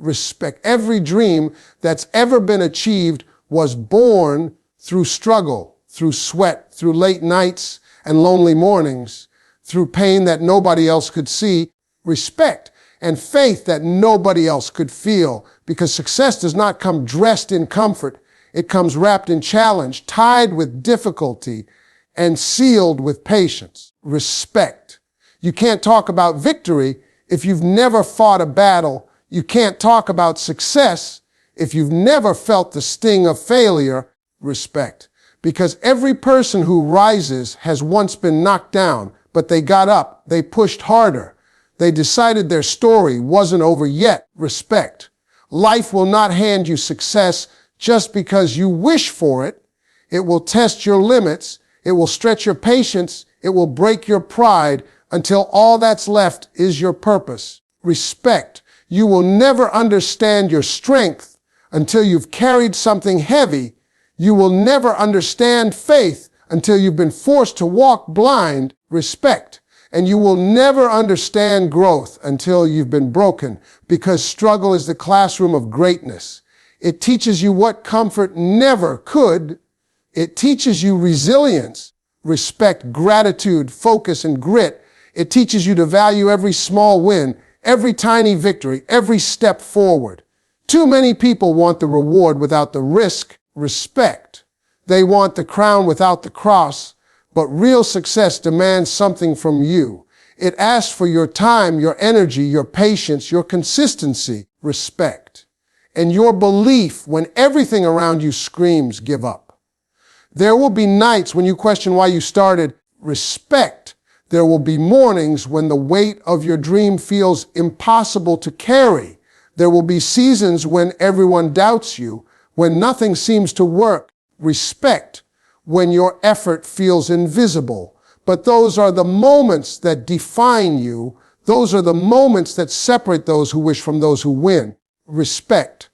respect. Every dream that's ever been achieved was born through struggle, through sweat, through late nights and lonely mornings, through pain that nobody else could see, respect, and faith that nobody else could feel, because success does not come dressed in comfort. It comes wrapped in challenge, tied with difficulty, and sealed with patience. Respect. You can't talk about victory if you've never fought a battle. You can't talk about success if you've never felt the sting of failure. Respect. Because every person who rises has once been knocked down, but they got up, they pushed harder. They decided their story wasn't over yet. Respect. Life will not hand you success just because you wish for it. It will test your limits. It will stretch your patience. It will break your pride until all that's left is your purpose. Respect. You will never understand your strength until you've carried something heavy. You will never understand faith until you've been forced to walk blind. Respect. And you will never understand growth until you've been broken, because struggle is the classroom of greatness. It teaches you what comfort never could. It teaches you resilience, respect, gratitude, focus, and grit. It teaches you to value every small win, every tiny victory, every step forward. Too many people want the reward without the risk. Respect. They want the crown without the cross. But real success demands something from you. It asks for your time, your energy, your patience, your consistency, respect, and your belief when everything around you screams, give up. There will be nights when you question why you started. Respect. There will be mornings when the weight of your dream feels impossible to carry. There will be seasons when everyone doubts you, when nothing seems to work. Respect. When your effort feels invisible. But those are the moments that define you. Those are the moments that separate those who wish from those who win. Respect.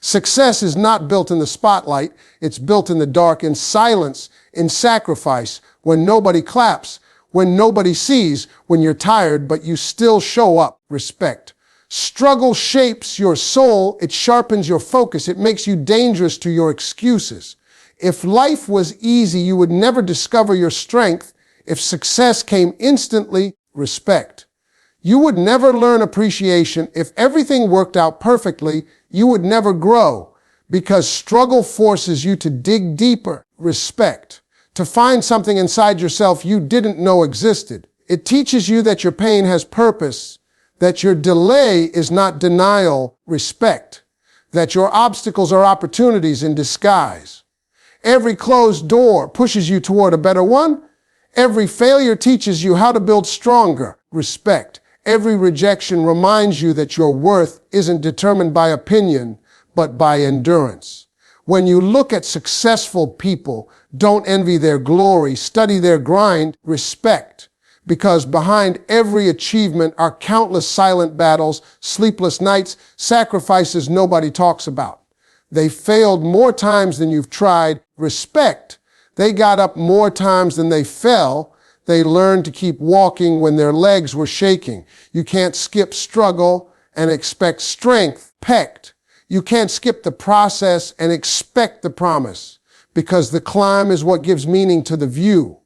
Success is not built in the spotlight. It's built in the dark, in silence, in sacrifice, when nobody claps, when nobody sees, when you're tired, but you still show up. Respect. Struggle shapes your soul. It sharpens your focus. It makes you dangerous to your excuses. If life was easy, you would never discover your strength. If success came instantly, respect. You would never learn appreciation. If everything worked out perfectly, you would never grow, because struggle forces you to dig deeper. Respect. To find something inside yourself you didn't know existed. It teaches you that your pain has purpose, that your delay is not denial. Respect. That your obstacles are opportunities in disguise. Every closed door pushes you toward a better one. Every failure teaches you how to build stronger. Respect. Every rejection reminds you that your worth isn't determined by opinion, but by endurance. When you look at successful people, don't envy their glory, study their grind. Respect. Because behind every achievement are countless silent battles, sleepless nights, sacrifices nobody talks about. They failed more times than you've tried. Respect. They got up more times than they fell. They learned to keep walking when their legs were shaking. You can't skip struggle and expect strength. Respect. You can't skip the process and expect the promise, because the climb is what gives meaning to the view.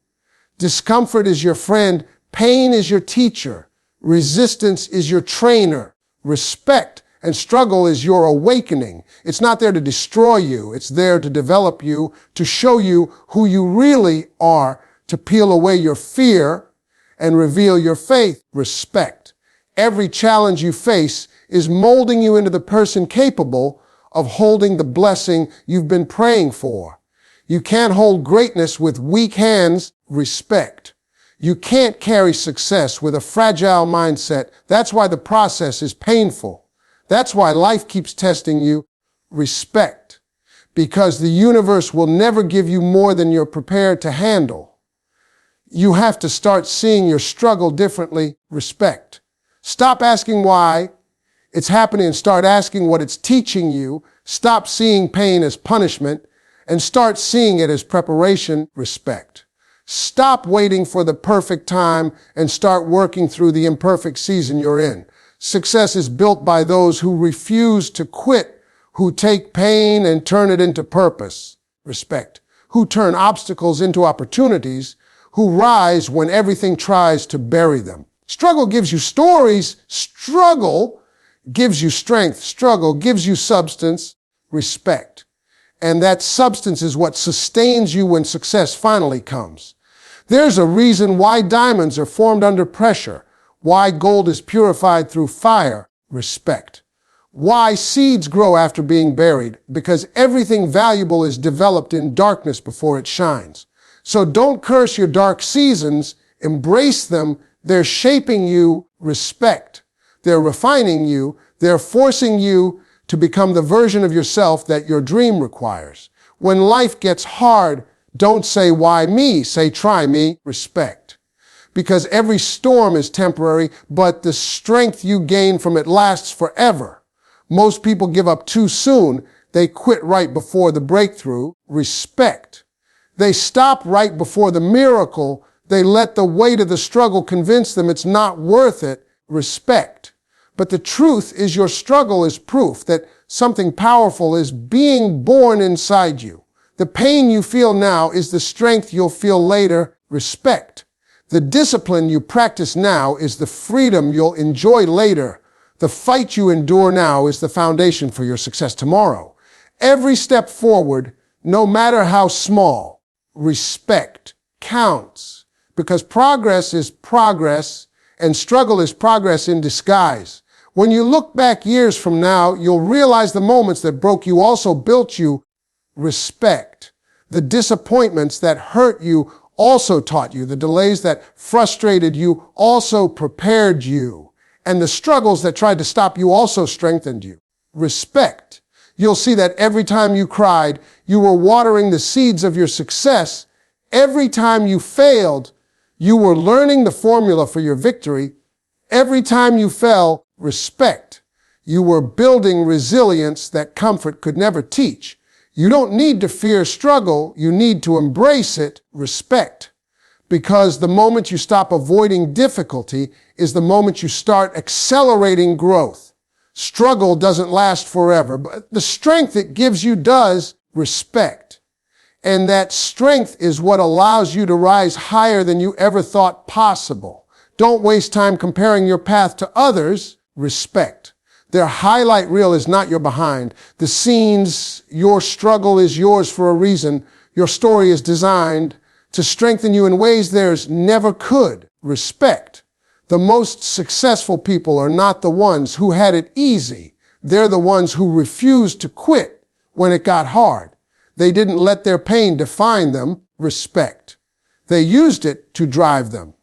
Discomfort is your friend. Pain is your teacher. Resistance is your trainer. Respect and struggle is your awakening. It's not there to destroy you. It's there to develop you, to show you who you really are, to peel away your fear and reveal your faith. Respect. Every challenge you face is molding you into the person capable of holding the blessing you've been praying for. You can't hold greatness with weak hands. Respect. You can't carry success with a fragile mindset. That's why the process is painful. That's why life keeps testing you. Respect. Because the universe will never give you more than you're prepared to handle. You have to start seeing your struggle differently. Respect. Stop asking why it's happening and start asking what it's teaching you. Stop seeing pain as punishment and start seeing it as preparation. Respect. Stop waiting for the perfect time and start working through the imperfect season you're in. Success is built by those who refuse to quit, who take pain and turn it into purpose, respect, who turn obstacles into opportunities, who rise when everything tries to bury them. Struggle gives you stories. Struggle gives you strength. Struggle gives you substance, respect. And that substance is what sustains you when success finally comes. There's a reason why diamonds are formed under pressure, why gold is purified through fire, respect. Why seeds grow after being buried, because everything valuable is developed in darkness before it shines. So don't curse your dark seasons, embrace them. They're shaping you, respect. They're refining you. They're forcing you to become the version of yourself that your dream requires. When life gets hard, don't say, why me? Say, try me, respect. Because every storm is temporary, but the strength you gain from it lasts forever. Most people give up too soon. They quit right before the breakthrough, respect. They stop right before the miracle. They let the weight of the struggle convince them it's not worth it, respect. But the truth is your struggle is proof that something powerful is being born inside you. The pain you feel now is the strength you'll feel later, respect. The discipline you practice now is the freedom you'll enjoy later. The fight you endure now is the foundation for your success tomorrow. Every step forward, no matter how small, respect counts. Because progress is progress and struggle is progress in disguise. When you look back years from now, you'll realize the moments that broke you also built you, respect. The disappointments that hurt you also taught you. The delays that frustrated you also prepared you. And the struggles that tried to stop you also strengthened you. Respect. You'll see that every time you cried, you were watering the seeds of your success. Every time you failed, you were learning the formula for your victory. Every time you fell, respect. You were building resilience that comfort could never teach. You don't need to fear struggle. You need to embrace it, respect. Because the moment you stop avoiding difficulty is the moment you start accelerating growth. Struggle doesn't last forever, but the strength it gives you does, respect. And that strength is what allows you to rise higher than you ever thought possible. Don't waste time comparing your path to others, respect. Their highlight reel is not your behind. The scenes, your struggle is yours for a reason. Your story is designed to strengthen you in ways theirs never could. Respect. The most successful people are not the ones who had it easy. They're the ones who refused to quit when it got hard. They didn't let their pain define them. Respect. They used it to drive them.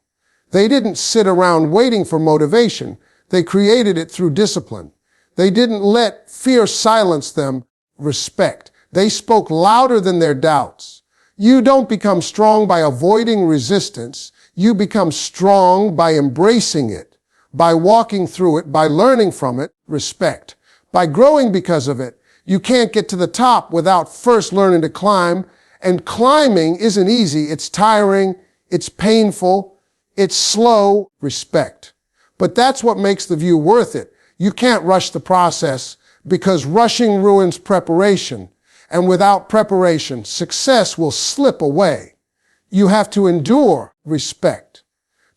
They didn't sit around waiting for motivation. They created it through discipline. They didn't let fear silence them. Respect. They spoke louder than their doubts. You don't become strong by avoiding resistance. You become strong by embracing it, by walking through it, by learning from it, respect, by growing because of it. You can't get to the top without first learning to climb, and climbing isn't easy. It's tiring, it's painful, it's slow, respect. But that's what makes the view worth it. You can't rush the process because rushing ruins preparation. And without preparation, success will slip away. You have to endure, respect.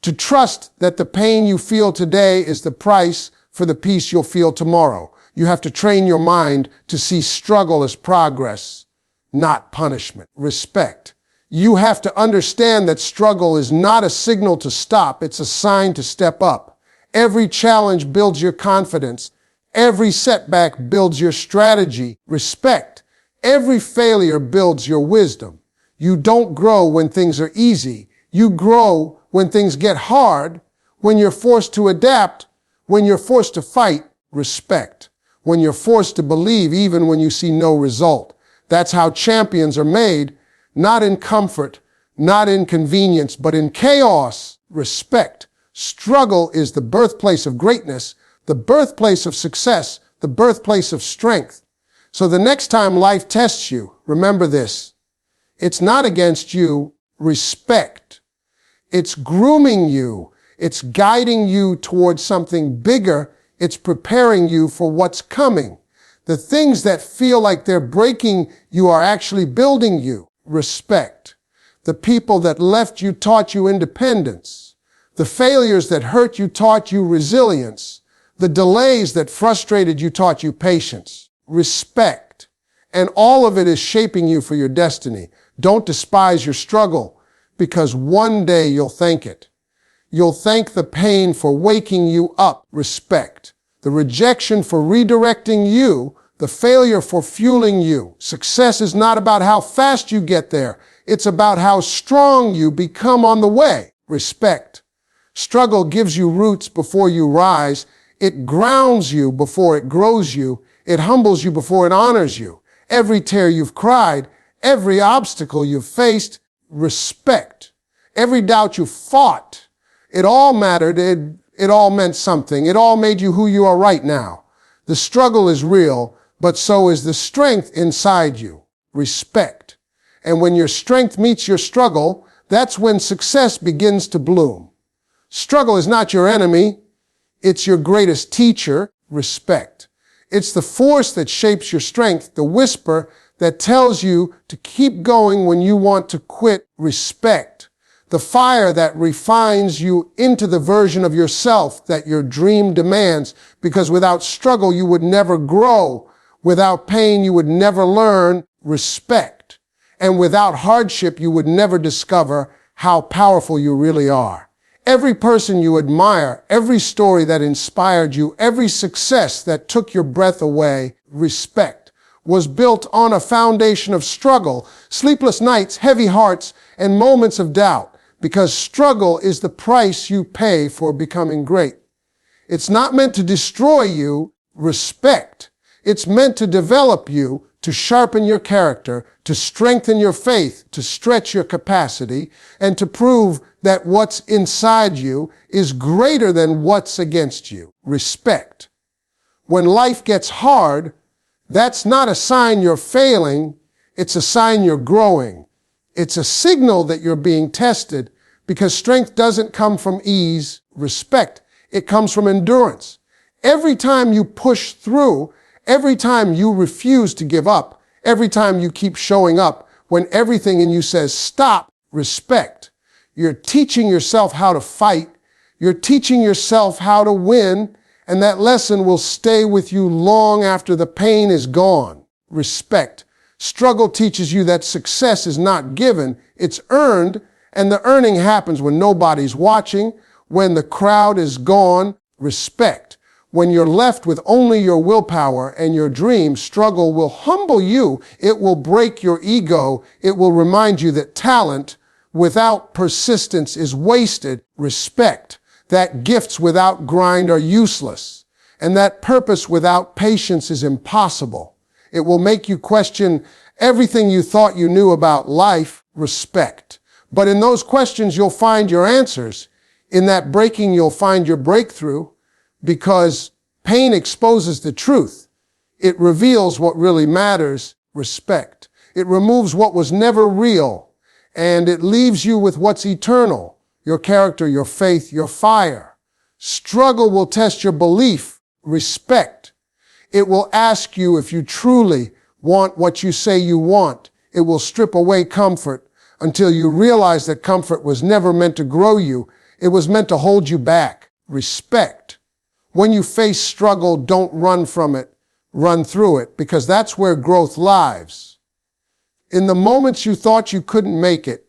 To trust that the pain you feel today is the price for the peace you'll feel tomorrow. You have to train your mind to see struggle as progress, not punishment. Respect. You have to understand that struggle is not a signal to stop. It's a sign to step up. Every challenge builds your confidence. Every setback builds your strategy. Respect. Every failure builds your wisdom. You don't grow when things are easy. You grow when things get hard, when you're forced to adapt, when you're forced to fight, respect. When you're forced to believe even when you see no result. That's how champions are made, not in comfort, not in convenience, but in chaos, respect. Struggle is the birthplace of greatness, the birthplace of success, the birthplace of strength. So the next time life tests you, remember this. It's not against you, respect. It's grooming you. It's guiding you towards something bigger It's preparing you for what's coming. The things that feel like they're breaking you are actually building you. Respect. The people that left you taught you independence. The failures that hurt you taught you resilience. The delays that frustrated you taught you patience. Respect. And all of it is shaping you for your destiny. Don't despise your struggle, because one day you'll thank it. You'll thank the pain for waking you up. Respect. The rejection for redirecting you, the failure for fueling you. Success is not about how fast you get there. It's about how strong you become on the way. Respect. Struggle gives you roots before you rise. It grounds you before it grows you. It humbles you before it honors you. Every tear you've cried, every obstacle you've faced, respect. Every doubt you fought, it all mattered. It all meant something. It all made you who you are right now. The struggle is real, but so is the strength inside you. Respect. And when your strength meets your struggle, that's when success begins to bloom. Struggle is not your enemy. It's your greatest teacher. Respect. It's the force that shapes your strength, the whisper that tells you to keep going when you want to quit. Respect. The fire that refines you into the version of yourself that your dream demands, because without struggle you would never grow. Without pain you would never learn. Respect. And without hardship you would never discover how powerful you really are. Every person you admire, every story that inspired you, every success that took your breath away, respect, was built on a foundation of struggle, sleepless nights, heavy hearts, and moments of doubt, because struggle is the price you pay for becoming great. It's not meant to destroy you. Respect. It's meant to develop you, to sharpen your character, to strengthen your faith, to stretch your capacity, and to prove that what's inside you is greater than what's against you. Respect. When life gets hard, that's not a sign you're failing. It's a sign you're growing. It's a signal that you're being tested, because strength doesn't come from ease. Respect. It comes from endurance. Every time you push through, every time you refuse to give up, every time you keep showing up when everything in you says stop, respect. You're teaching yourself how to fight. You're teaching yourself how to win, and that lesson will stay with you long after the pain is gone. Respect. Struggle teaches you that success is not given, it's earned, and the earning happens when nobody's watching, when the crowd is gone. Respect. When you're left with only your willpower and your dreams, struggle will humble you. It will break your ego. It will remind you that talent without persistence is wasted. Respect. That gifts without grind are useless. And that purpose without patience is impossible. It will make you question everything you thought you knew about life. Respect. But in those questions, you'll find your answers. In that breaking, you'll find your breakthrough. Because pain exposes the truth. It reveals what really matters. Respect. It removes what was never real, and it leaves you with what's eternal, your character, your faith, your fire. Struggle will test your belief. Respect. It will ask you if you truly want what you say you want. It will strip away comfort until you realize that comfort was never meant to grow you. It was meant to hold you back. Respect. When you face struggle, don't run from it, run through it, because that's where growth lies. In the moments you thought you couldn't make it,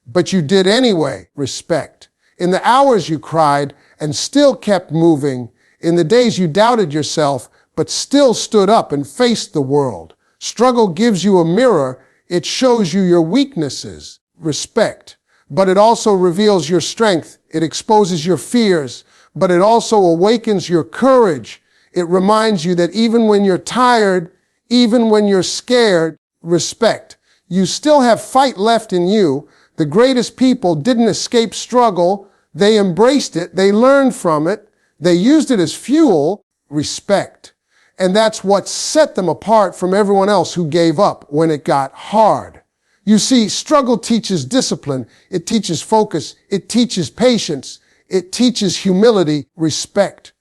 but you did anyway, respect. In the hours you cried and still kept moving, in the days you doubted yourself, but still stood up and faced the world. Struggle gives you a mirror. It shows you your weaknesses, respect. But it also reveals your strength. It exposes your fears. But it also awakens your courage. It reminds you that even when you're tired, even when you're scared, respect. You still have fight left in you. The greatest people didn't escape struggle. They embraced it. They learned from it. They used it as fuel. Respect. And that's what set them apart from everyone else who gave up when it got hard. You see, struggle teaches discipline. It teaches focus. It teaches patience. It teaches humility, respect.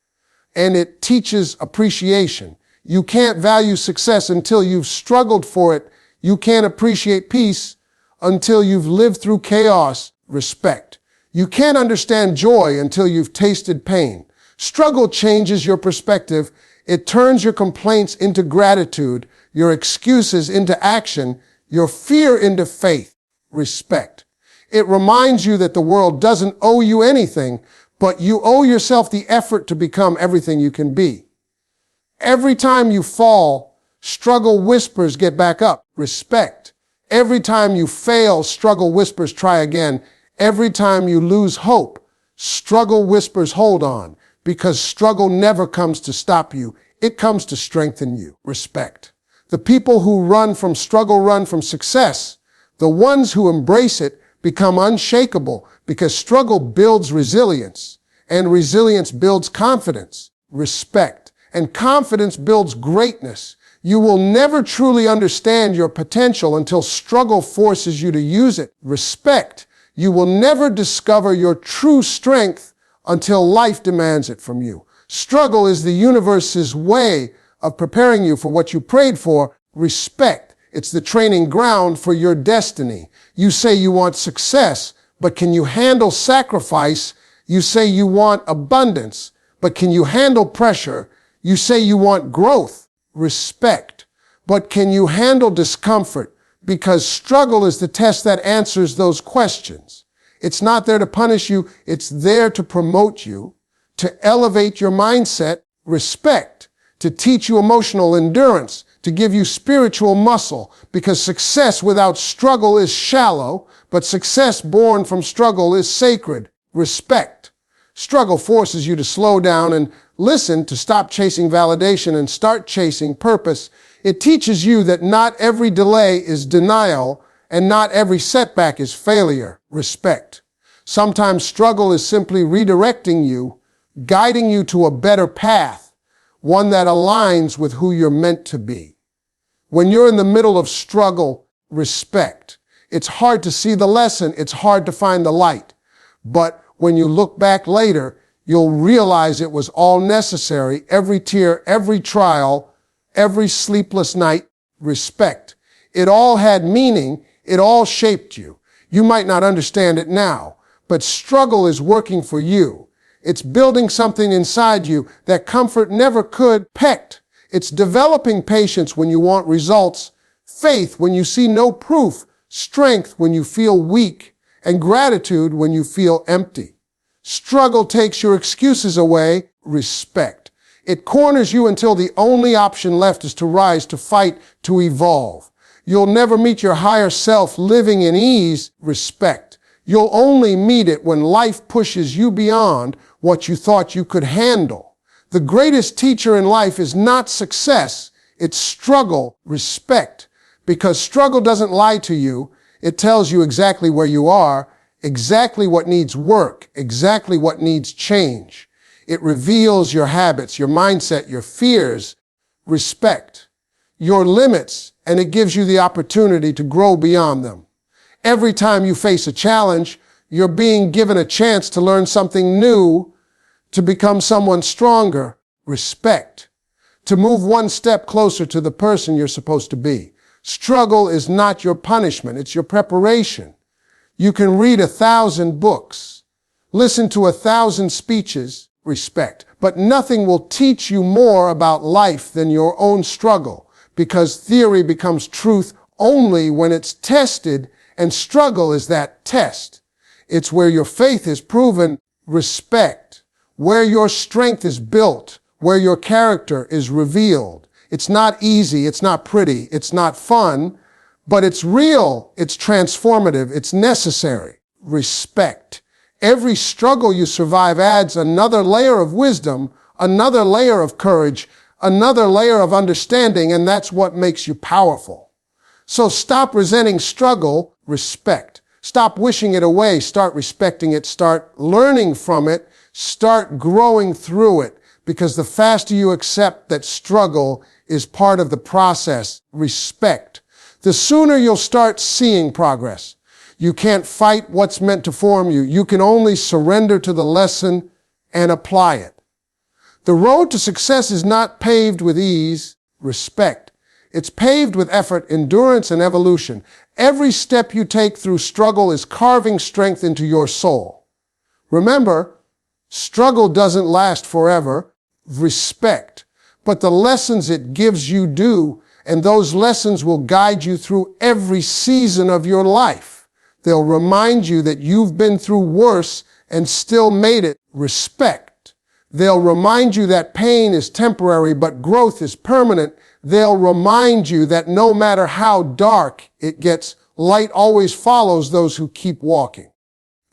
and it teaches appreciation. You can't value success until you've struggled for it. You can't appreciate peace until you've lived through chaos. Respect. You can't understand joy until you've tasted pain. Struggle changes your perspective. It turns your complaints into gratitude, your excuses into action, your fear into faith. Respect. It reminds you that the world doesn't owe you anything, but you owe yourself the effort to become everything you can be. Every time you fall, struggle whispers, get back up. Respect. Every time you fail, struggle whispers, try again. Every time you lose hope, struggle whispers, hold on, because struggle never comes to stop you. It comes to strengthen you. Respect. The people who run from struggle run from success. The ones who embrace it become unshakable, because struggle builds resilience, and resilience builds confidence. Respect. And confidence builds greatness. You will never truly understand your potential until struggle forces you to use it. Respect. You will never discover your true strength until life demands it from you. Struggle is the universe's way of preparing you for what you prayed for. Respect. It's the training ground for your destiny. You say you want success, but can you handle sacrifice? You say you want abundance, but can you handle pressure? You say you want growth. Respect. But can you handle discomfort? Because struggle is the test that answers those questions. It's not there to punish you. It's there to promote you, to elevate your mindset. Respect. To teach you emotional endurance, to give you spiritual muscle, because success without struggle is shallow, but success born from struggle is sacred. Respect. Struggle forces you to slow down and listen, to stop chasing validation and start chasing purpose. It teaches you that not every delay is denial and not every setback is failure. Respect. Sometimes struggle is simply redirecting you, guiding you to a better path, one that aligns with who you're meant to be. When you're in the middle of struggle, respect. It's hard to see the lesson. It's hard to find the light. But when you look back later, you'll realize it was all necessary. Every tear, every trial, every sleepless night. Respect. It all had meaning. It all shaped you. You might not understand it now, but struggle is working for you. It's building something inside you that comfort never could. Pecked. It's developing patience when you want results, faith when you see no proof, strength when you feel weak, and gratitude when you feel empty. Struggle takes your excuses away. Respect. It corners you until the only option left is to rise, to fight, to evolve. You'll never meet your higher self living in ease. Respect. You'll only meet it when life pushes you beyond what you thought you could handle. The greatest teacher in life is not success, it's struggle. Respect. Because struggle doesn't lie to you. It tells you exactly where you are, exactly what needs work, exactly what needs change. It reveals your habits, your mindset, your fears. Respect. Your limits, and it gives you the opportunity to grow beyond them. Every time you face a challenge, you're being given a chance to learn something new, to become someone stronger. Respect. To move one step closer to the person you're supposed to be. Struggle is not your punishment, it's your preparation. You can read 1,000 books, listen to 1,000 speeches, respect, but nothing will teach you more about life than your own struggle, because theory becomes truth only when it's tested, and struggle is that test. It's where your faith is proven. Respect. Where your strength is built, where your character is revealed. It's not easy, it's not pretty, it's not fun, but it's real, it's transformative, it's necessary. Respect. Every struggle you survive adds another layer of wisdom, another layer of courage, another layer of understanding, and that's what makes you powerful. So stop resenting struggle. Respect. Stop wishing it away. Start respecting it. Start learning from it. Start growing through it, because the faster you accept that struggle is part of the process, respect, the sooner you'll start seeing progress. You can't fight what's meant to form you. You can only surrender to the lesson and apply it. The road to success is not paved with ease, respect. It's paved with effort, endurance, and evolution. Every step you take through struggle is carving strength into your soul. Remember, struggle doesn't last forever. Respect. But the lessons it gives you do, and those lessons will guide you through every season of your life. They'll remind you that you've been through worse and still made it. Respect. They'll remind you that pain is temporary, but growth is permanent. They'll remind you that no matter how dark it gets, light always follows those who keep walking.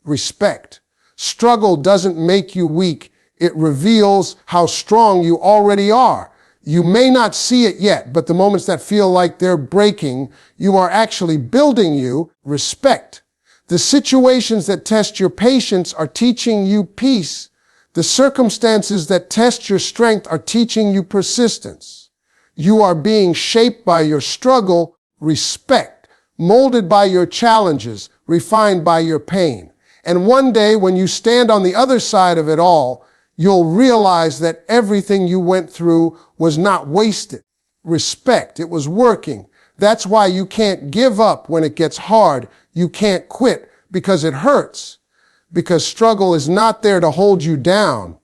Respect. Struggle doesn't make you weak. It reveals how strong you already are. You may not see it yet, but the moments that feel like they're breaking, you are actually building you. Respect. The situations that test your patience are teaching you peace. The circumstances that test your strength are teaching you persistence. You are being shaped by your struggle. Respect. Molded by your challenges, refined by your pain. And one day when you stand on the other side of it all, you'll realize that everything you went through was not wasted. Respect. It was working. That's why you can't give up when it gets hard. You can't quit because it hurts. Because struggle is not there to hold you down.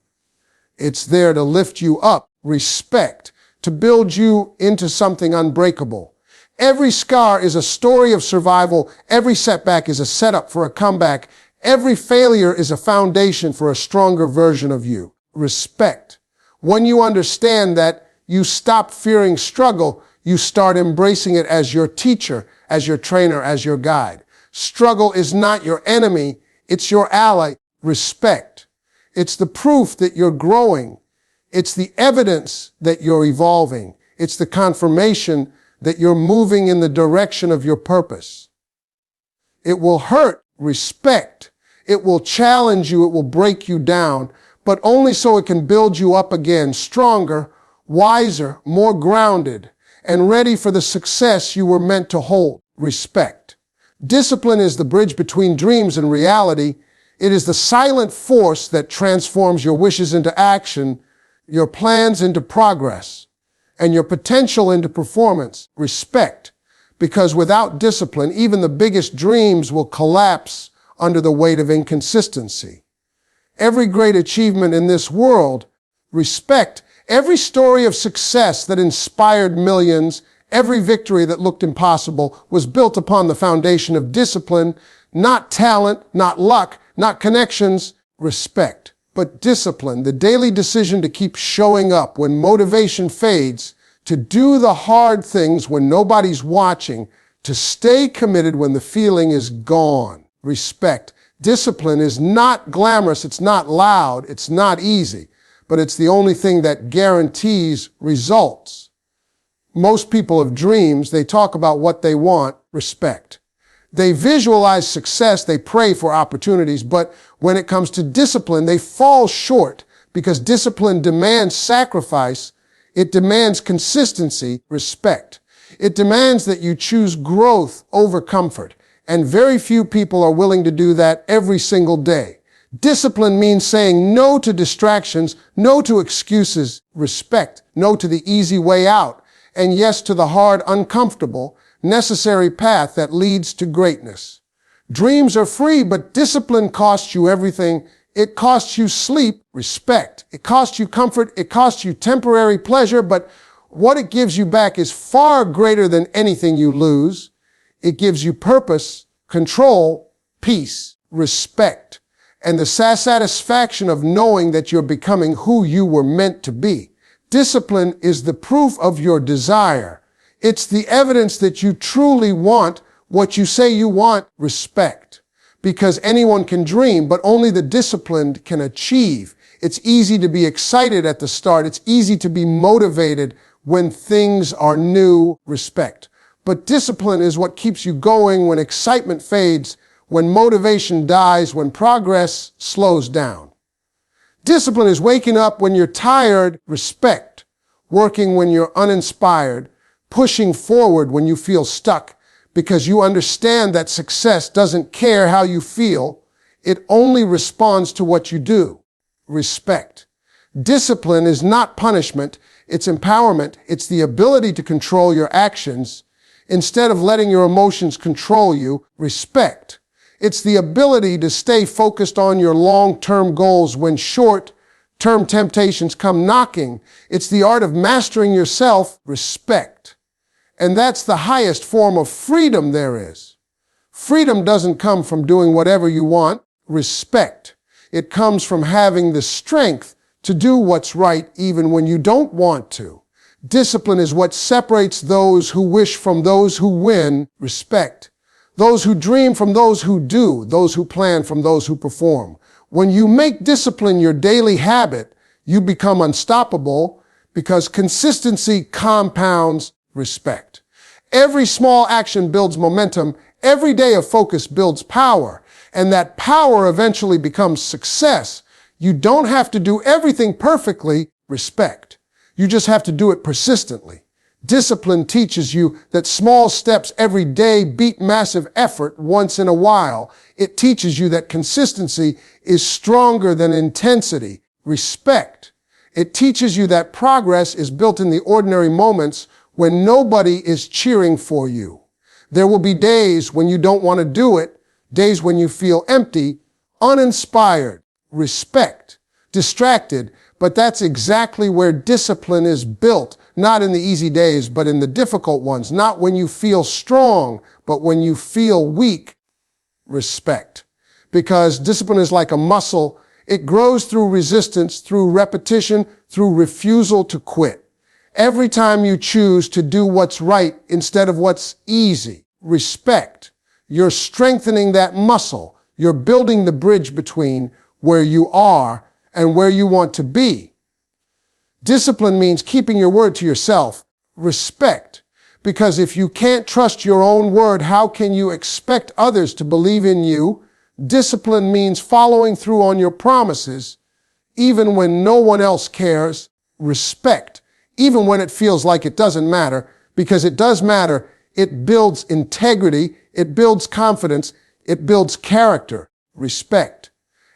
It's there to lift you up. Respect. To build you into something unbreakable. Every scar is a story of survival. Every setback is a setup for a comeback. Every failure is a foundation for a stronger version of you. Respect. When you understand that, you stop fearing struggle. You start embracing it as your teacher, as your trainer, as your guide. Struggle is not your enemy. It's your ally. Respect. It's the proof that you're growing. It's the evidence that you're evolving. It's the confirmation that you're moving in the direction of your purpose. It will hurt. Respect. It will challenge you. It will break you down, but only so it can build you up again, stronger, wiser, more grounded, and ready for the success you were meant to hold. Respect. Discipline is the bridge between dreams and reality. It is the silent force that transforms your wishes into action, your plans into progress, and your potential into performance. Respect. Because without discipline, even the biggest dreams will collapse under the weight of inconsistency. Every great achievement in this world, respect. Every story of success that inspired millions, every victory that looked impossible was built upon the foundation of discipline, not talent, not luck, not connections, respect, but discipline, the daily decision to keep showing up when motivation fades, to do the hard things when nobody's watching, to stay committed when the feeling is gone. Respect. Discipline is not glamorous, it's not loud, it's not easy, but it's the only thing that guarantees results. Most people have dreams, they talk about what they want. Respect. They visualize success, they pray for opportunities, but when it comes to discipline, they fall short because discipline demands sacrifice, it demands consistency. Respect. It demands that you choose growth over comfort. And very few people are willing to do that every single day. Discipline means saying no to distractions, no to excuses, respect, no to the easy way out, and yes to the hard, uncomfortable, necessary path that leads to greatness. Dreams are free, but discipline costs you everything. It costs you sleep, respect. It costs you comfort. It costs you temporary pleasure, but what it gives you back is far greater than anything you lose. It gives you purpose, control, peace, respect, and the satisfaction of knowing that you're becoming who you were meant to be. Discipline is the proof of your desire. It's the evidence that you truly want what you say you want. Respect. Because anyone can dream, but only the disciplined can achieve. It's easy to be excited at the start. It's easy to be motivated when things are new. Respect. But discipline is what keeps you going when excitement fades, when motivation dies, when progress slows down. Discipline is waking up when you're tired. Respect. Working when you're uninspired. Pushing forward when you feel stuck, because you understand that success doesn't care how you feel. It only responds to what you do. Respect. Discipline is not punishment, it's empowerment. It's the ability to control your actions instead of letting your emotions control you. Respect. It's the ability to stay focused on your long-term goals when short-term temptations come knocking. It's the art of mastering yourself. Respect. And that's the highest form of freedom there is. Freedom doesn't come from doing whatever you want. Respect. It comes from having the strength to do what's right even when you don't want to. Discipline is what separates those who wish from those who win. Respect. Those who dream from those who do, those who plan from those who perform. When you make discipline your daily habit, you become unstoppable because consistency compounds respect. Every small action builds momentum. Every day of focus builds power, and that power eventually becomes success. You don't have to do everything perfectly. Respect. You just have to do it persistently. Discipline teaches you that small steps every day beat massive effort once in a while. It teaches you that consistency is stronger than intensity. Respect. It teaches you that progress is built in the ordinary moments when nobody is cheering for you. There will be days when you don't want to do it, days when you feel empty, uninspired. Respect. Distracted. But that's exactly where discipline is built. Not in the easy days, but in the difficult ones. Not when you feel strong, but when you feel weak. Respect. Because discipline is like a muscle. It grows through resistance, through repetition, through refusal to quit. Every time you choose to do what's right instead of what's easy. Respect. You're strengthening that muscle. You're building the bridge between where you are and where you want to be. Discipline means keeping your word to yourself. Respect. Because if you can't trust your own word, how can you expect others to believe in you? Discipline means following through on your promises, even when no one else cares. Respect. Even when it feels like it doesn't matter, because it does matter. It builds integrity. It builds confidence. It builds character. Respect.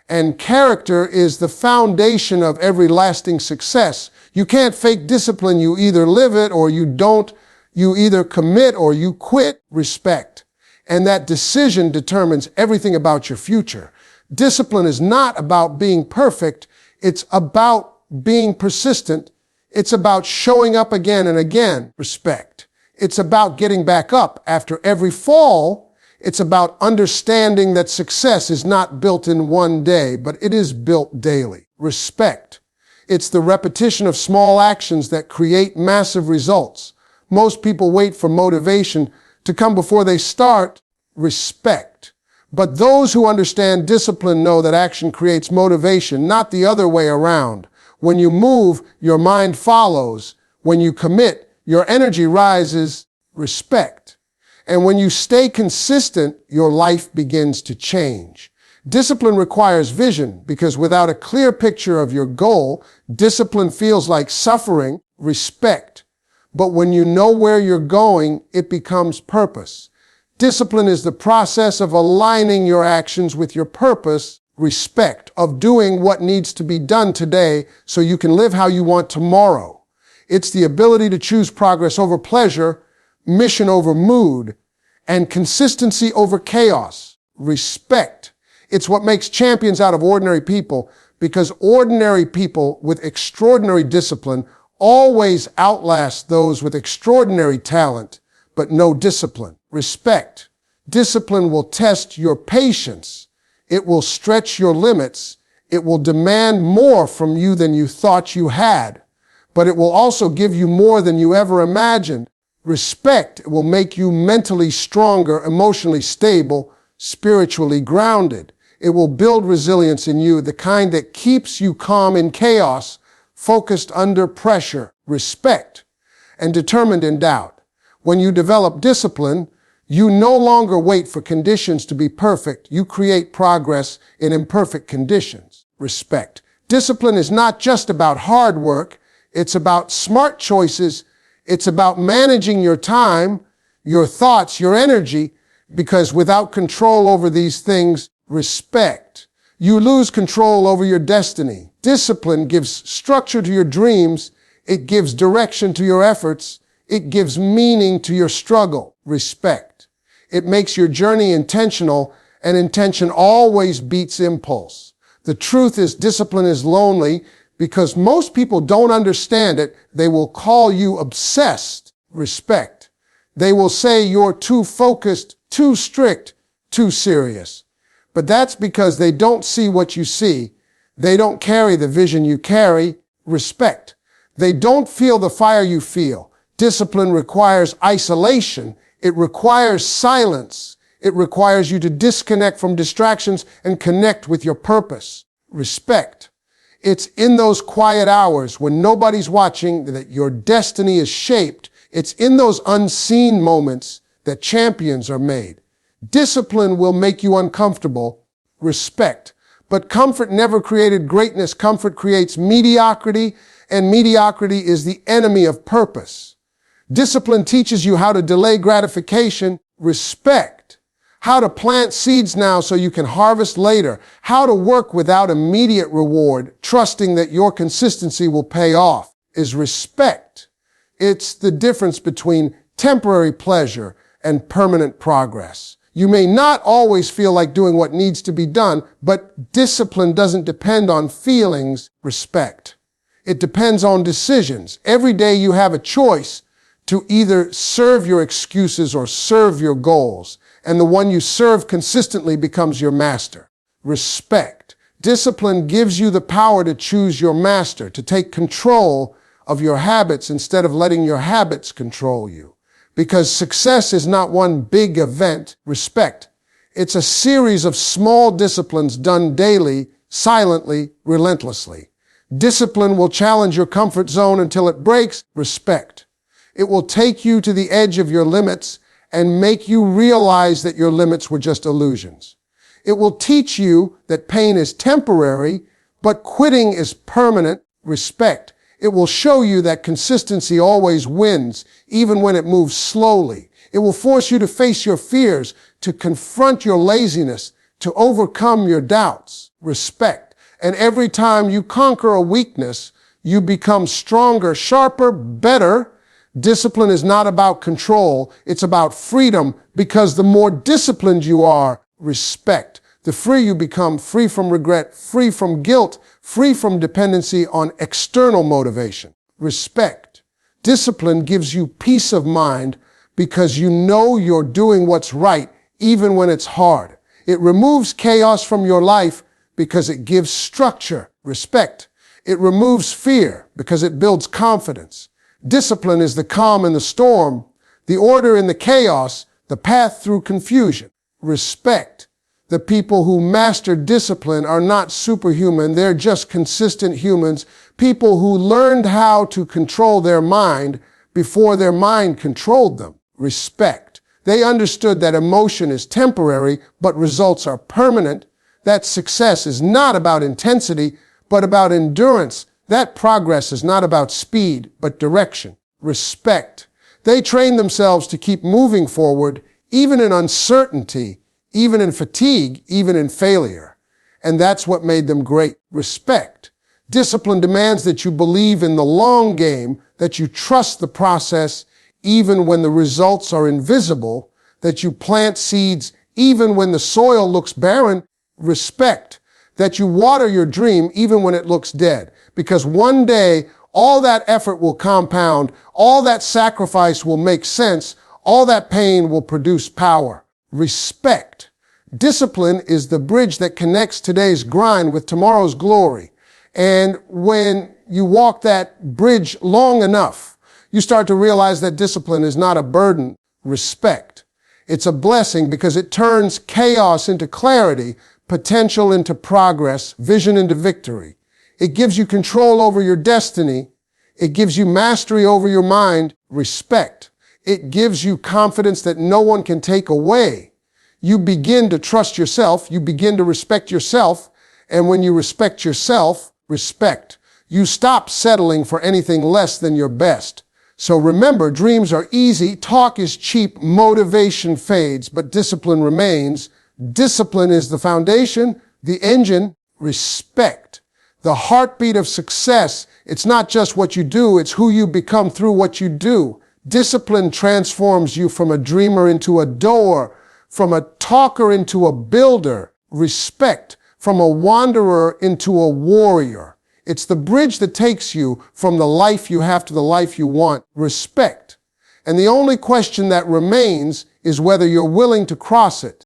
And character is the foundation of every lasting success. You can't fake discipline. You either live it or you don't. You either commit or you quit. Respect. And that decision determines everything about your future. Discipline is not about being perfect. It's about being persistent. It's about showing up again and again. Respect. It's about getting back up after every fall. It's about understanding that success is not built in one day, but it is built daily. Respect. It's the repetition of small actions that create massive results. Most people wait for motivation to come before they start. Respect. But those who understand discipline know that action creates motivation, not the other way around. When you move, your mind follows. When you commit, your energy rises. Respect. And when you stay consistent, your life begins to change. Discipline requires vision because without a clear picture of your goal, discipline feels like suffering. Respect. But when you know where you're going, it becomes purpose. Discipline is the process of aligning your actions with your purpose. Respect. Of doing what needs to be done today so you can live how you want tomorrow. It's the ability to choose progress over pleasure, mission over mood, and consistency over chaos. Respect. It's what makes champions out of ordinary people, because ordinary people with extraordinary discipline always outlast those with extraordinary talent, but no discipline. Respect. Discipline will test your patience. It will stretch your limits. It will demand more from you than you thought you had, but it will also give you more than you ever imagined. Respect will make you mentally stronger, emotionally stable, spiritually grounded. It will build resilience in you, the kind that keeps you calm in chaos, focused under pressure. Respect. And determined in doubt. When you develop discipline, you no longer wait for conditions to be perfect. You create progress in imperfect conditions. Respect. Discipline is not just about hard work. It's about smart choices. It's about managing your time, your thoughts, your energy, because without control over these things, respect, You lose control over your destiny. Discipline gives structure to your dreams. It gives direction to your efforts. It gives meaning to your struggle. Respect. It makes your journey intentional, and intention always beats impulse. The truth is, discipline is lonely because most people don't understand it. They will call you obsessed. Respect. They will say you're too focused, too strict, too serious. But that's because they don't see what you see. They don't carry the vision you carry. Respect. They don't feel the fire you feel. Discipline requires isolation. It requires silence. It requires you to disconnect from distractions and connect with your purpose. Respect. It's in those quiet hours when nobody's watching that your destiny is shaped. It's in those unseen moments that champions are made. Discipline will make you uncomfortable. Respect. But comfort never created greatness. Comfort creates mediocrity, and mediocrity is the enemy of purpose. Discipline teaches you how to delay gratification. Respect. How to plant seeds now so you can harvest later. How to work without immediate reward, trusting that your consistency will pay off, is respect. It's the difference between temporary pleasure and permanent progress. You may not always feel like doing what needs to be done, but discipline doesn't depend on feelings. Respect. It depends on decisions. Every day you have a choice to either serve your excuses or serve your goals, and the one you serve consistently becomes your master. Respect. Discipline gives you the power to choose your master, to take control of your habits instead of letting your habits control you. Because success is not one big event. Respect. It's a series of small disciplines done daily, silently, relentlessly. Discipline will challenge your comfort zone until it breaks. Respect. It will take you to the edge of your limits and make you realize that your limits were just illusions. It will teach you that pain is temporary, but quitting is permanent. Respect. It will show you that consistency always wins, even when it moves slowly. It will force you to face your fears, to confront your laziness, to overcome your doubts. Respect. And every time you conquer a weakness, you become stronger, sharper, better. Discipline is not about control. It's about freedom, because the more disciplined you are, respect. The freer you become, free from regret, free from guilt, free from dependency on external motivation. Respect. Discipline gives you peace of mind because you know you're doing what's right even when it's hard. It removes chaos from your life because it gives structure. Respect. It removes fear because it builds confidence. Discipline is the calm in the storm, the order in the chaos, the path through confusion. Respect. The people who master discipline are not superhuman. They're just consistent humans. People who learned how to control their mind before their mind controlled them. Respect. They understood that emotion is temporary, but results are permanent. That success is not about intensity, but about endurance. That progress is not about speed, but direction. Respect. They train themselves to keep moving forward, even in uncertainty, even in fatigue, even in failure. And that's what made them great. Respect. Discipline demands that you believe in the long game, that you trust the process even when the results are invisible, that you plant seeds even when the soil looks barren. Respect. That you water your dream even when it looks dead. Because one day, all that effort will compound, all that sacrifice will make sense, all that pain will produce power. Respect. Discipline is the bridge that connects today's grind with tomorrow's glory. And when you walk that bridge long enough, you start to realize that discipline is not a burden. Respect. It's a blessing because it turns chaos into clarity, potential into progress, vision into victory. It gives you control over your destiny. It gives you mastery over your mind. Respect. It gives you confidence that no one can take away. You begin to trust yourself. You begin to respect yourself. And when you respect yourself, respect. You stop settling for anything less than your best. So remember, dreams are easy. Talk is cheap. Motivation fades, but discipline remains. Discipline is the foundation. The engine, respect. The heartbeat of success, it's not just what you do, it's who you become through what you do. Discipline transforms you from a dreamer into a doer, from a talker into a builder. Respect, from a wanderer into a warrior. It's the bridge that takes you from the life you have to the life you want. Respect. And the only question that remains is whether you're willing to cross it.